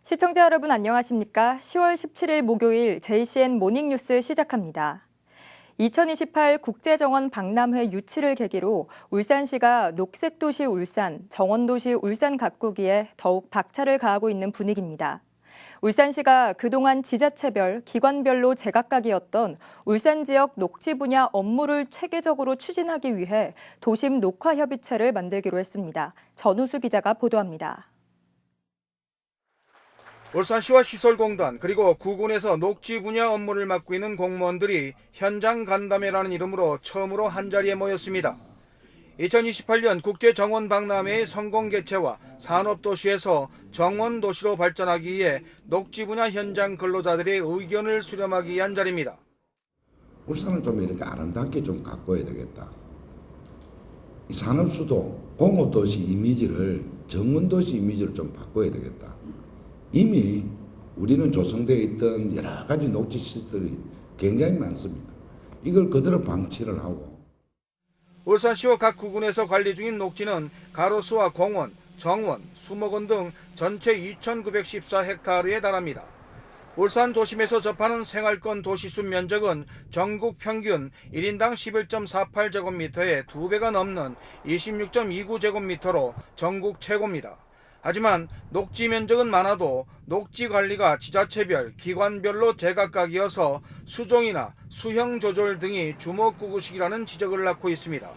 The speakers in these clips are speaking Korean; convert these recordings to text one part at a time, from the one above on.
시청자 여러분 안녕하십니까? 10월 17일 목요일 JCN 모닝뉴스 시작합니다. 2028 국제정원 박람회 유치를 계기로 울산시가 녹색도시 울산, 정원도시 울산 가꾸기에 더욱 박차를 가하고 있는 분위기입니다. 울산시가 그동안 지자체별, 기관별로 제각각이었던 울산 지역 녹지 분야 업무를 체계적으로 추진하기 위해 도심 녹화협의체를 만들기로 했습니다. 전우수 기자가 보도합니다. 울산시와 시설공단 그리고 구군에서 녹지 분야 업무를 맡고 있는 공무원들이 현장 간담회라는 이름으로 처음으로 한자리에 모였습니다. 2028년 국제정원 박람회의 성공 개최와 산업도시에서 정원도시로 발전하기 위해 녹지 분야 현장 근로자들의 의견을 수렴하기 위한 자리입니다. 울산을 좀 이렇게 아름답게 좀 가꿔야 되겠다. 이 산업수도 공업도시 이미지를 정원도시 이미지로 좀 바꿔야 되겠다. 이미 우리는 조성되어 있던 여러 가지 녹지 시설이 굉장히 많습니다. 이걸 그대로 방치를 하고. 울산시와 각 구군에서 관리 중인 녹지는 가로수와 공원, 정원, 수목원 등 전체 2,914헥타르에 달합니다. 울산 도심에서 접하는 생활권 도시숲 면적은 전국 평균 1인당 11.48제곱미터의 2배가 넘는 26.29제곱미터로 전국 최고입니다. 하지만 녹지 면적은 많아도 녹지 관리가 지자체별, 기관별로 제각각이어서 수종이나 수형 조절 등이 주먹구구식이라는 지적을 낳고 있습니다.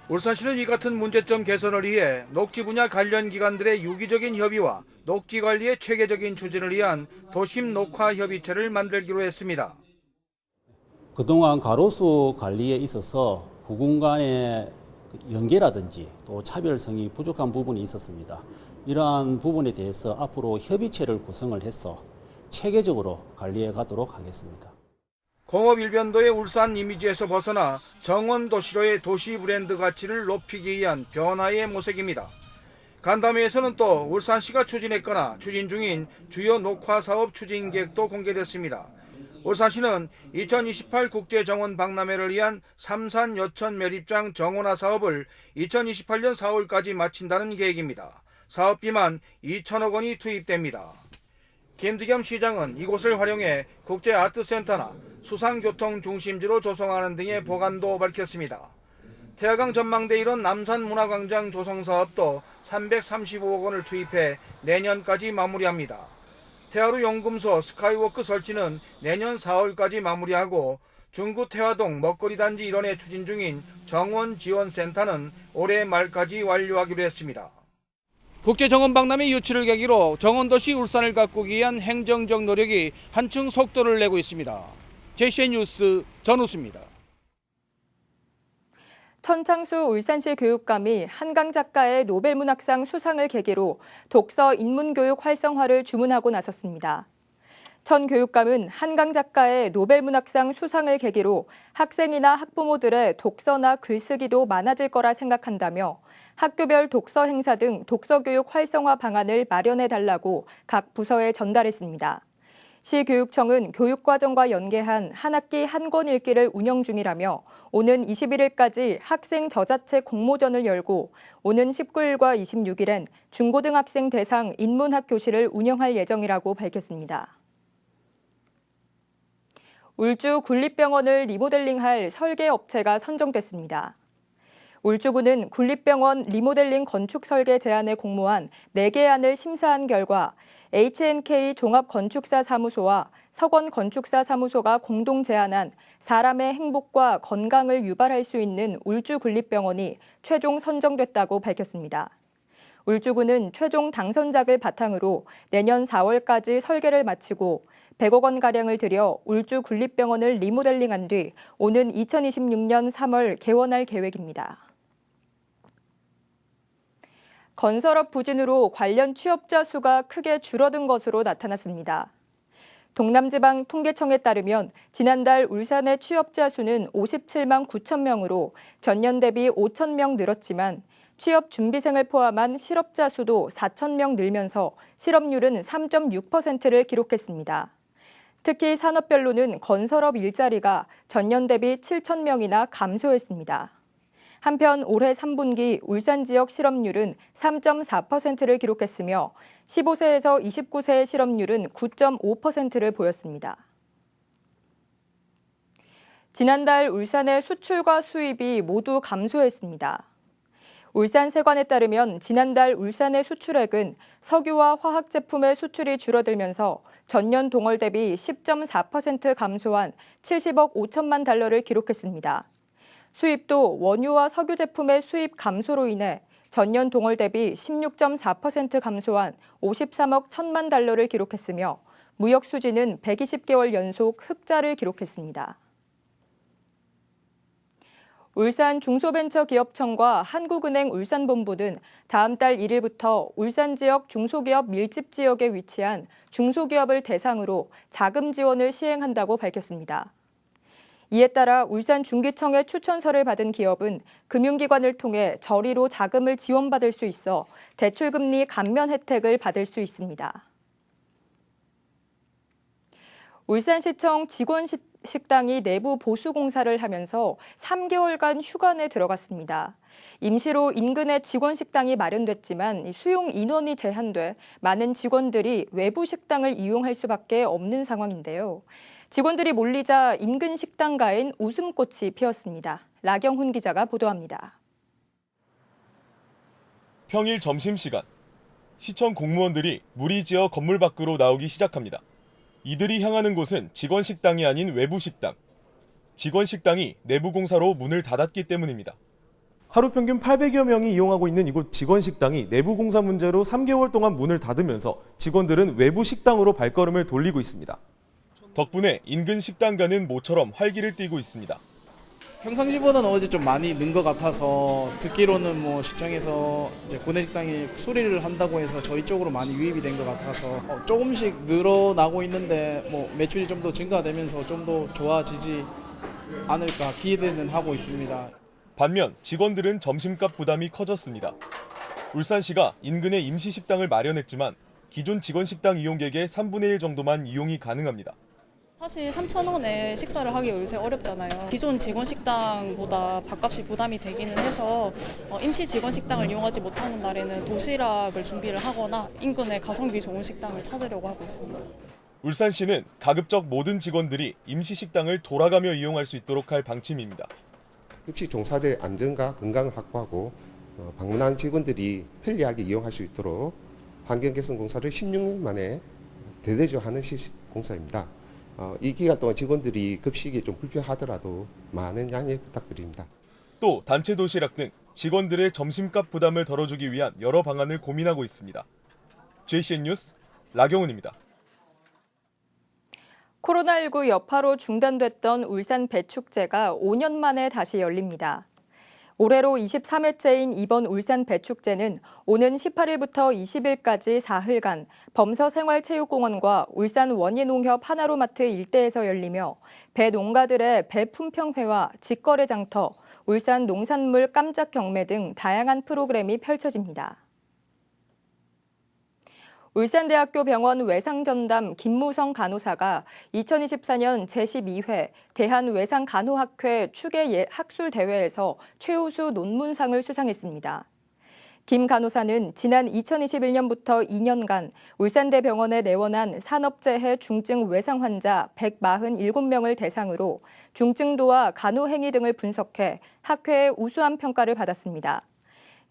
울산시는 이 같은 문제점 개선을 위해 녹지 분야 관련 기관들의 유기적인 협의와 녹지 관리의 체계적인 추진을 위한 도심 녹화 협의체를 만들기로 했습니다. 그동안 가로수 관리에 있어서 구군 간의 연계라든지 또 차별성이 부족한 부분이 있었습니다. 이러한 부분에 대해서 앞으로 협의체를 구성을 해서 체계적으로 관리해 가도록 하겠습니다. 공업 일변도의 울산 이미지에서 벗어나 정원도시로의 도시 브랜드 가치를 높이기 위한 변화의 모색입니다. 간담회에서는 또 울산시가 추진했거나 추진 중인 주요 녹화 사업 추진 계획도 공개됐습니다. 울산시는 2028 국제정원 박람회를 위한 삼산 여천 매립장 정원화 사업을 2028년 4월까지 마친다는 계획입니다. 사업비만 2천억 원이 투입됩니다. 김득겸 시장은 이곳을 활용해 국제아트센터나 수상교통 중심지로 조성하는 등의 보관도 밝혔습니다. 태화강 전망대 일원 남산문화광장 조성 사업도 335억 원을 투입해 내년까지 마무리합니다. 태화루 용금소 스카이워크 설치는 내년 4월까지 마무리하고 중구 태화동 먹거리 단지 일원에 추진 중인 정원지원센터는 올해 말까지 완료하기로 했습니다. 국제정원 박람회 유치를 계기로 정원도시 울산을 가꾸기 위한 행정적 노력이 한층 속도를 내고 있습니다. JCN 뉴스 전우수입니다. 천창수 울산시 교육감이 한강 작가의 노벨문학상 수상을 계기로 독서 인문교육 활성화를 주문하고 나섰습니다. 천 교육감은 한강 작가의 노벨문학상 수상을 계기로 학생이나 학부모들의 독서나 글쓰기도 많아질 거라 생각한다며 학교별 독서 행사 등 독서교육 활성화 방안을 마련해달라고 각 부서에 전달했습니다. 시교육청은 교육과정과 연계한 한 학기 한 권 읽기를 운영 중이라며 오는 21일까지 학생 저자책 공모전을 열고 오는 19일과 26일엔 중고등학생 대상 인문학 교실을 운영할 예정이라고 밝혔습니다. 울주 군립병원을 리모델링할 설계업체가 선정됐습니다. 울주군은 군립병원 리모델링 건축 설계 제안에 공모한 4개 안을 심사한 결과 H&K 종합건축사 사무소와 석원건축사 사무소가 공동 제안한 사람의 행복과 건강을 유발할 수 있는 울주 군립병원이 최종 선정됐다고 밝혔습니다. 울주군은 최종 당선작을 바탕으로 내년 4월까지 설계를 마치고 100억 원가량을 들여 울주 군립병원을 리모델링한 뒤 오는 2026년 3월 개원할 계획입니다. 건설업 부진으로 관련 취업자 수가 크게 줄어든 것으로 나타났습니다. 동남지방 통계청에 따르면 지난달 울산의 취업자 수는 57만 9천 명으로 전년 대비 5천 명 늘었지만 취업 준비생을 포함한 실업자 수도 4천 명 늘면서 실업률은 3.6%를 기록했습니다. 특히 산업별로는 건설업 일자리가 전년 대비 7천 명이나 감소했습니다. 한편 올해 3분기 울산 지역 실업률은 3.4%를 기록했으며 15세에서 29세의 실업률은 9.5%를 보였습니다. 지난달 울산의 수출과 수입이 모두 감소했습니다. 울산세관에 따르면 지난달 울산의 수출액은 석유와 화학 제품의 수출이 줄어들면서 전년 동월 대비 10.4% 감소한 70억 5천만 달러를 기록했습니다. 수입도 원유와 석유 제품의 수입 감소로 인해 전년 동월 대비 16.4% 감소한 53억 1천만 달러를 기록했으며 무역 수지는 120개월 연속 흑자를 기록했습니다. 울산 중소벤처기업청과 한국은행 울산본부는 다음 달 1일부터 울산 지역 중소기업 밀집 지역에 위치한 중소기업을 대상으로 자금 지원을 시행한다고 밝혔습니다. 이에 따라 울산중기청의 추천서를 받은 기업은 금융기관을 통해 저리로 자금을 지원받을 수 있어 대출금리 감면 혜택을 받을 수 있습니다. 울산시청 직원식당이 내부 보수 공사를 하면서 3개월간 휴관에 들어갔습니다. 임시로 인근에 직원식당이 마련됐지만 수용 인원이 제한돼 많은 직원들이 외부 식당을 이용할 수밖에 없는 상황인데요. 직원들이 몰리자 인근 식당가엔 웃음꽃이 피었습니다. 라경훈 기자가 보도합니다. 평일 점심시간, 시청 공무원들이 무리지어 건물 밖으로 나오기 시작합니다. 이들이 향하는 곳은 직원식당이 아닌 외부식당. 직원식당이 내부 공사로 문을 닫았기 때문입니다. 하루 평균 800여 명이 이용하고 있는 이곳 직원식당이 내부 공사 문제로 3개월 동안 문을 닫으면서 직원들은 외부 식당으로 발걸음을 돌리고 있습니다. 덕분에 인근 식당가는 모처럼 활기를 띠고 있습니다. 평상시보다는 어제 좀 많이 는 것 같아서 듣기로는 뭐 시청에서 이제 구내식당이 수리를 한다고 해서 저희 쪽으로 많이 유입이 된 것 같아서 조금씩 늘어나고 있는데 뭐 매출이 좀 더 증가되면서 좀 더 좋아지지 않을까 기대는 하고 있습니다. 반면 직원들은 점심값 부담이 커졌습니다. 울산시가 인근에 임시식당을 마련했지만 기존 직원식당 이용객의 3분의 1 정도만 이용이 가능합니다. 사실 3,000원에 식사를 하기 요새 어렵잖아요. 기존 직원 식당보다 밥값이 부담이 되기는 해서 임시 직원 식당을 이용하지 못하는 날에는 도시락을 준비를 하거나 인근에 가성비 좋은 식당을 찾으려고 하고 있습니다. 울산시는 가급적 모든 직원들이 임시 식당을 돌아가며 이용할 수 있도록 할 방침입니다. 급식 종사자의 안전과 건강을 확보하고 방문한 직원들이 편리하게 이용할 수 있도록 환경 개선 공사를 16년 만에 대대적으로 하는 공사입니다. 이 기간 동안 직원들이 급식이 좀 불편하더라도 많은 양해 부탁드립니다. 또 단체 도시락 등 직원들의 점심값 부담을 덜어주기 위한 여러 방안을 고민하고 있습니다. JCN 뉴스 라경훈입니다. 코로나19 여파로 중단됐던 울산 배축제가 5년 만에 다시 열립니다. 올해로 23회째인 이번 울산 배축제는 오는 18일부터 20일까지 사흘간 범서생활체육공원과 울산 원예농협 하나로마트 일대에서 열리며 배 농가들의 배 품평회와 직거래 장터, 울산 농산물 깜짝 경매 등 다양한 프로그램이 펼쳐집니다. 울산대학교 병원 외상전담 김무성 간호사가 2024년 제12회 대한외상간호학회 추계 학술대회에서 최우수 논문상을 수상했습니다. 김 간호사는 지난 2021년부터 2년간 울산대 병원에 내원한 산업재해 중증 외상 환자 147명을 대상으로 중증도와 간호행위 등을 분석해 학회의 우수한 평가를 받았습니다.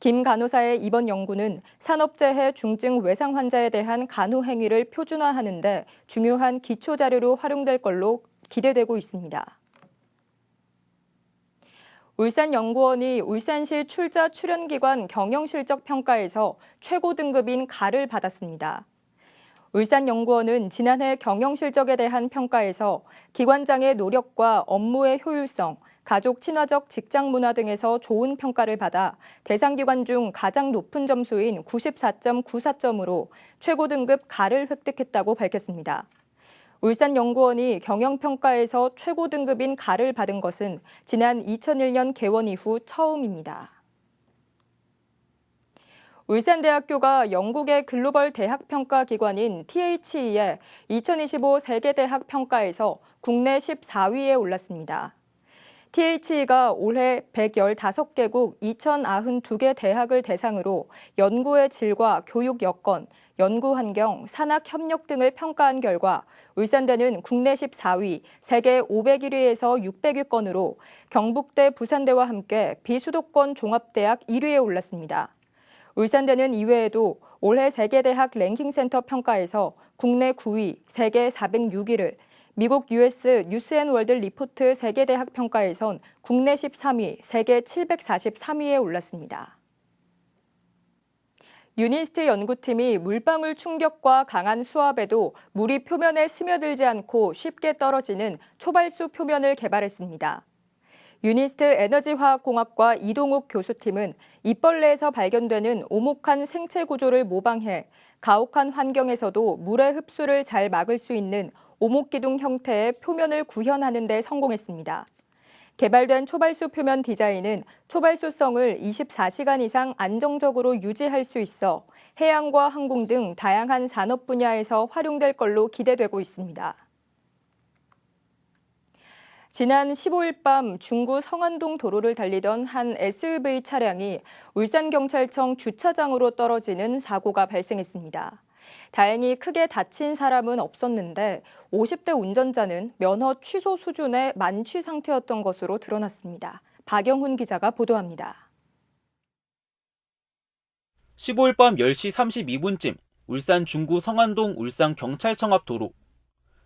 김 간호사의 이번 연구는 산업재해 중증 외상 환자에 대한 간호 행위를 표준화하는 데 중요한 기초 자료로 활용될 걸로 기대되고 있습니다. 울산연구원이 울산시 출자 출연기관 경영실적 평가에서 최고 등급인 가를 받았습니다. 울산연구원은 지난해 경영실적에 대한 평가에서 기관장의 노력과 업무의 효율성, 가족 친화적 직장 문화 등에서 좋은 평가를 받아 대상 기관 중 가장 높은 점수인 94.94점으로 최고 등급 가를 획득했다고 밝혔습니다. 울산연구원이 경영평가에서 최고 등급인 가를 받은 것은 지난 2001년 개원 이후 처음입니다. 울산대학교가 영국의 글로벌 대학평가 기관인 THE의 2025 세계대학 평가에서 국내 14위에 올랐습니다. THE가 올해 115개국 2,092개 대학을 대상으로 연구의 질과 교육 여건, 연구 환경, 산학 협력 등을 평가한 결과 울산대는 국내 14위, 세계 501위에서 600위권으로 경북대, 부산대와 함께 비수도권 종합대학 1위에 올랐습니다. 울산대는 이외에도 올해 세계대학 랭킹센터 평가에서 국내 9위, 세계 406위를, 미국 US 뉴스앤월드 리포트 세계대학 평가에선 국내 13위, 세계 743위에 올랐습니다. 유니스트 연구팀이 물방울 충격과 강한 수압에도 물이 표면에 스며들지 않고 쉽게 떨어지는 초발수 표면을 개발했습니다. 유니스트 에너지화학공학과 이동욱 교수팀은 잎벌레에서 발견되는 오목한 생체 구조를 모방해 가혹한 환경에서도 물의 흡수를 잘 막을 수 있는 오목기둥 형태의 표면을 구현하는 데 성공했습니다. 개발된 초발수 표면 디자인은 초발수성을 24시간 이상 안정적으로 유지할 수 있어 해양과 항공 등 다양한 산업 분야에서 활용될 걸로 기대되고 있습니다. 지난 15일 밤 중구 성안동 도로를 달리던 한 SUV 차량이 울산경찰청 주차장으로 떨어지는 사고가 발생했습니다. 다행히 크게 다친 사람은 없었는데 50대 운전자는 면허 취소 수준의 만취 상태였던 것으로 드러났습니다. 박영훈 기자가 보도합니다. 15일 밤 10시 32분쯤 울산 중구 성안동 울산경찰청 앞 도로.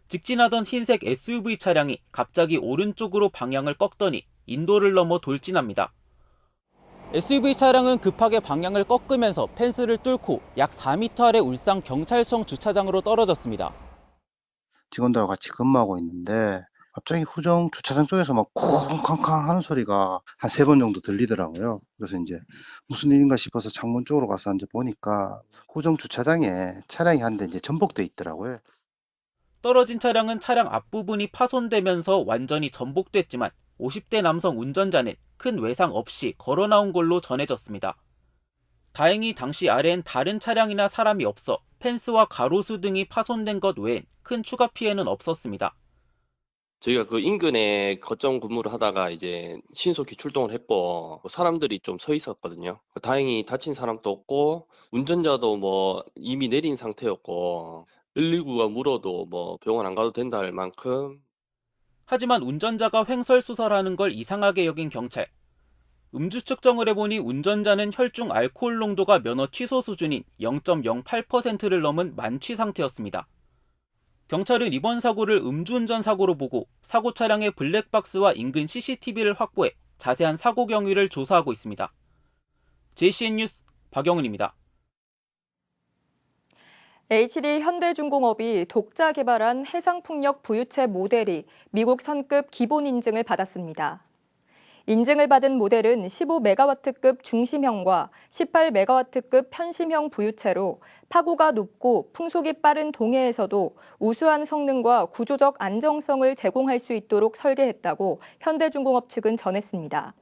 직진하던 흰색 SUV 차량이 갑자기 오른쪽으로 방향을 꺾더니 인도를 넘어 돌진합니다. SUV 차량은 급하게 방향을 꺾으면서 펜스를 뚫고 약 4m 아래 울산경찰청 주차장으로 떨어졌습니다. 직원들하고 같이 근무하고 있는데 갑자기 후정 주차장 쪽에서 막 쿵쾅쾅 하는 소리가 한 3번 정도 들리더라고요. 그래서 이제 무슨 일인가 싶어서 창문 쪽으로 가서 이제 보니까 후정 주차장에 차량이 한 대 이제 전복돼 있더라고요. 떨어진 차량은 차량 앞부분이 파손되면서 완전히 전복됐지만 50대 남성 운전자는 큰 외상 없이 걸어 나온 걸로 전해졌습니다. 다행히 당시 아래엔 다른 차량이나 사람이 없어 펜스와 가로수 등이 파손된 것 외엔 큰 추가 피해는 없었습니다. 저희가 그 인근에 거점 근무를 하다가 이제 신속히 출동을 했고 사람들이 좀 서 있었거든요. 다행히 다친 사람도 없고 운전자도 뭐 이미 내린 상태였고 119가 물어도 뭐 병원 안 가도 된다 할 만큼. 하지만 운전자가 횡설수설하는 걸 이상하게 여긴 경찰. 음주 측정을 해보니 운전자는 혈중 알코올 농도가 면허 취소 수준인 0.08%를 넘은 만취 상태였습니다. 경찰은 이번 사고를 음주운전 사고로 보고 사고 차량의 블랙박스와 인근 CCTV를 확보해 자세한 사고 경위를 조사하고 있습니다. JCN 뉴스 박영은입니다. HD 현대중공업이 독자 개발한 해상풍력 부유체 모델이 미국 선급 기본 인증을 받았습니다. 인증을 받은 모델은 15메가와트급 중심형과 18메가와트급 편심형 부유체로 파고가 높고 풍속이 빠른 동해에서도 우수한 성능과 구조적 안정성을 제공할 수 있도록 설계했다고 현대중공업 측은 전했습니다.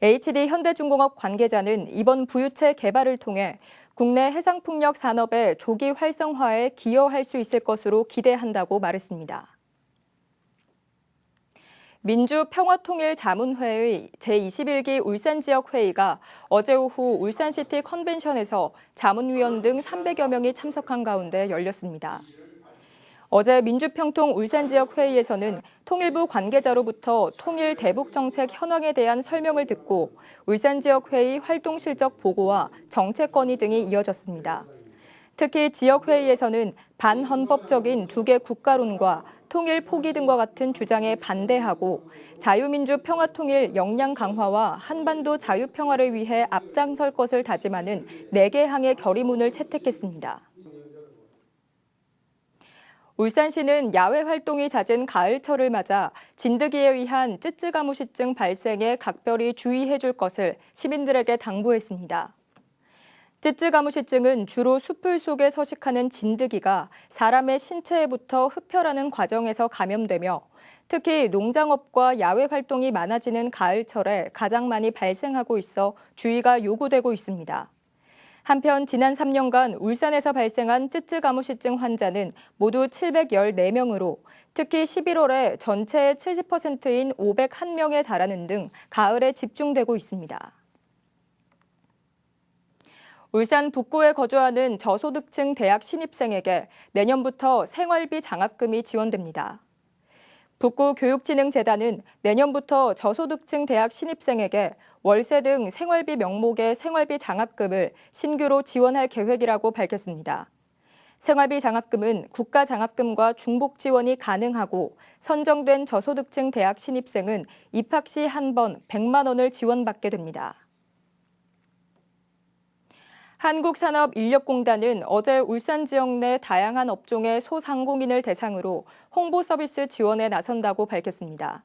HD 현대중공업 관계자는 이번 부유체 개발을 통해 국내 해상풍력 산업의 조기 활성화에 기여할 수 있을 것으로 기대한다고 말했습니다. 민주평화통일자문회의 제21기 울산지역회의가 어제 오후 울산시티 컨벤션에서 자문위원 등 300여 명이 참석한 가운데 열렸습니다. 어제 민주평통 울산지역회의에서는 통일부 관계자로부터 통일 대북정책 현황에 대한 설명을 듣고 울산지역회의 활동실적 보고와 정책 건의 등이 이어졌습니다. 특히 지역회의에서는 반헌법적인 두개 국가론과 통일 포기 등과 같은 주장에 반대하고 자유민주 평화통일 역량 강화와 한반도 자유평화를 위해 앞장설 것을 다짐하는 4개 항의 결의문을 채택했습니다. 울산시는 야외 활동이 잦은 가을철을 맞아 진드기에 의한 쯔쯔가무시증 발생에 각별히 주의해 줄 것을 시민들에게 당부했습니다. 쯔쯔가무시증은 주로 숲을 속에 서식하는 진드기가 사람의 신체에부터 흡혈하는 과정에서 감염되며 특히 농장업과 야외 활동이 많아지는 가을철에 가장 많이 발생하고 있어 주의가 요구되고 있습니다. 한편 지난 3년간 울산에서 발생한 쯔쯔가무시증 환자는 모두 714명으로 특히 11월에 전체의 70%인 501명에 달하는 등 가을에 집중되고 있습니다. 울산 북구에 거주하는 저소득층 대학 신입생에게 내년부터 생활비 장학금이 지원됩니다. 북구교육진흥재단은 내년부터 저소득층 대학 신입생에게 월세 등 생활비 명목의 생활비 장학금을 신규로 지원할 계획이라고 밝혔습니다. 생활비 장학금은 국가 장학금과 중복 지원이 가능하고 선정된 저소득층 대학 신입생은 입학 시 한 번 100만 원을 지원받게 됩니다. 한국산업인력공단은 어제 울산 지역 내 다양한 업종의 소상공인을 대상으로 홍보 서비스 지원에 나선다고 밝혔습니다.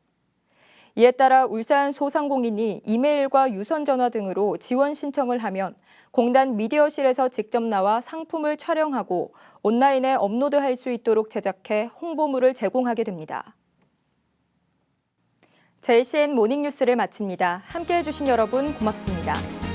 이에 따라 울산 소상공인이 이메일과 유선 전화 등으로 지원 신청을 하면 공단 미디어실에서 직접 나와 상품을 촬영하고 온라인에 업로드할 수 있도록 제작해 홍보물을 제공하게 됩니다. JCN 모닝뉴스를 마칩니다. 함께해 주신 여러분 고맙습니다.